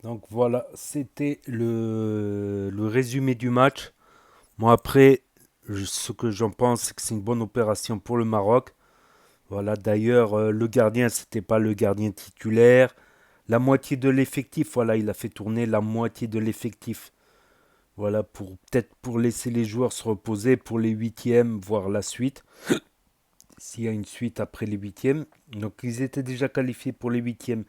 Donc voilà, c'était le résumé du match. Moi après, ce que j'en pense, c'est que c'est une bonne opération pour le Maroc. Voilà, d'ailleurs, le gardien, c'était pas le gardien titulaire. La moitié de l'effectif, voilà, il a fait tourner la moitié de l'effectif. Voilà, pour peut-être pour laisser les joueurs se reposer pour les huitièmes, voire la suite. S'il y a une suite après les huitièmes. Donc ils étaient déjà qualifiés pour les huitièmes.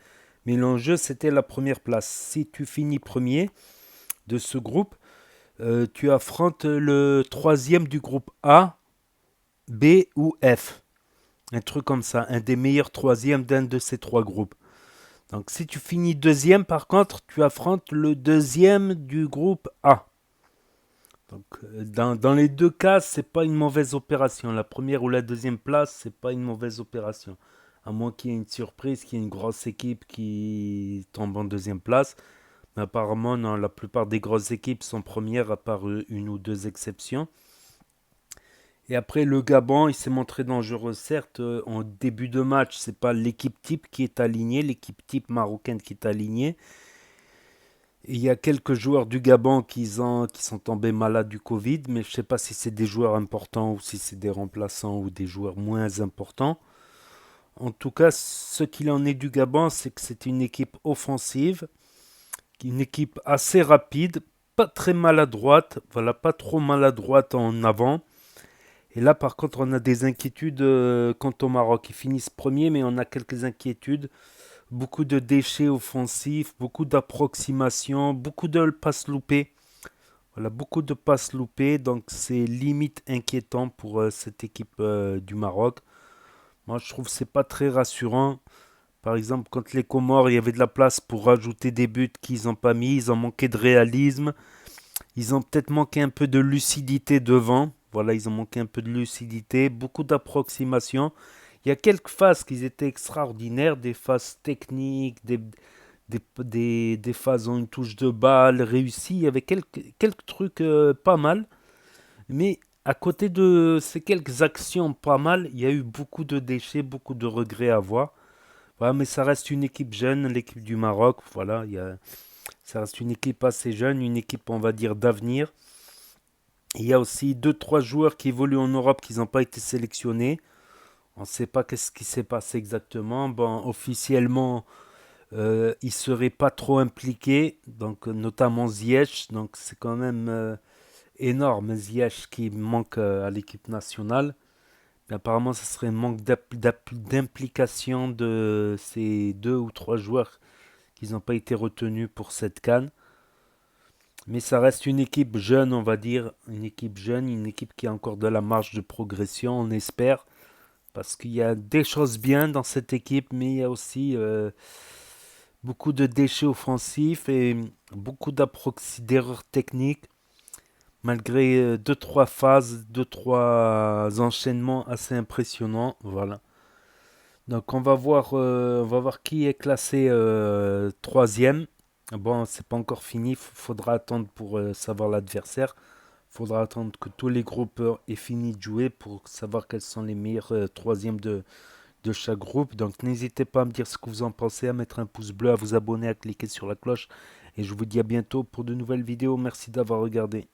Mais l'enjeu, c'était la première place. Si tu finis premier de ce groupe, tu affrontes le troisième du groupe A, B ou F. Un truc comme ça, un des meilleurs troisièmes d'un de ces trois groupes. Donc si tu finis deuxième, par contre, tu affrontes le deuxième du groupe A. Donc dans les deux cas, c'est pas une mauvaise opération. La première ou la deuxième place, c'est pas une mauvaise opération. À moins qu'il y ait une surprise, qu'il y ait une grosse équipe qui tombe en deuxième place. Mais apparemment, non, la plupart des grosses équipes sont premières, à part une ou deux exceptions. Et après, le Gabon, il s'est montré dangereux, certes, en début de match. C'est pas l'équipe type qui est alignée, l'équipe type marocaine qui est alignée. Et il y a quelques joueurs du Gabon qui sont tombés malades du Covid, mais je ne sais pas si c'est des joueurs importants ou si c'est des remplaçants ou des joueurs moins importants. En tout cas, ce qu'il en est du Gabon, c'est que c'est une équipe offensive, une équipe assez rapide, pas très maladroite, voilà, pas trop maladroite en avant. Et là, par contre, on a des inquiétudes quant au Maroc. Ils finissent premier, mais on a quelques inquiétudes. Beaucoup de déchets offensifs, beaucoup d'approximations, beaucoup de passes loupées. Voilà, beaucoup de passes loupées, donc c'est limite inquiétant pour cette équipe du Maroc. Moi, je trouve que c'est pas très rassurant. Par exemple, contre les Comores, il y avait de la place pour rajouter des buts qu'ils n'ont pas mis. Ils ont manqué de réalisme. Ils ont peut-être manqué un peu de lucidité devant. Voilà, ils ont manqué un peu de lucidité, beaucoup d'approximation. Il y a quelques phases qui étaient extraordinaires, des phases techniques, des phases en une touche de balle réussie. Il y avait quelques trucs pas mal. Mais à côté de ces quelques actions pas mal, il y a eu beaucoup de déchets, beaucoup de regrets à voir. Voilà, mais ça reste une équipe jeune, l'équipe du Maroc. Voilà, ça reste une équipe assez jeune, une équipe, on va dire, d'avenir. Il y a aussi deux trois joueurs qui évoluent en Europe qui n'ont pas été sélectionnés. On ne sait pas qu'est-ce qui s'est passé exactement. Bon, officiellement, ils ne seraient pas trop impliqués, donc notamment Ziyech. Donc c'est quand même énorme, Ziyech qui manque à l'équipe nationale. Mais apparemment, ce serait un manque d'implication de ces deux ou trois joueurs qui n'ont pas été retenus pour cette canne. Mais ça reste une équipe jeune, on va dire, une équipe qui a encore de la marge de progression, on espère, parce qu'il y a des choses bien dans cette équipe, mais il y a aussi beaucoup de déchets offensifs et beaucoup d'erreurs techniques, malgré deux trois phases, deux trois enchaînements assez impressionnants. Voilà. Donc on va voir qui est classé troisième. Bon, c'est pas encore fini, faudra attendre pour savoir l'adversaire. Faudra attendre que tous les groupes aient fini de jouer pour savoir quels sont les meilleurs troisièmes de chaque groupe. Donc n'hésitez pas à me dire ce que vous en pensez, à mettre un pouce bleu, à vous abonner, à cliquer sur la cloche. Et je vous dis à bientôt pour de nouvelles vidéos. Merci d'avoir regardé.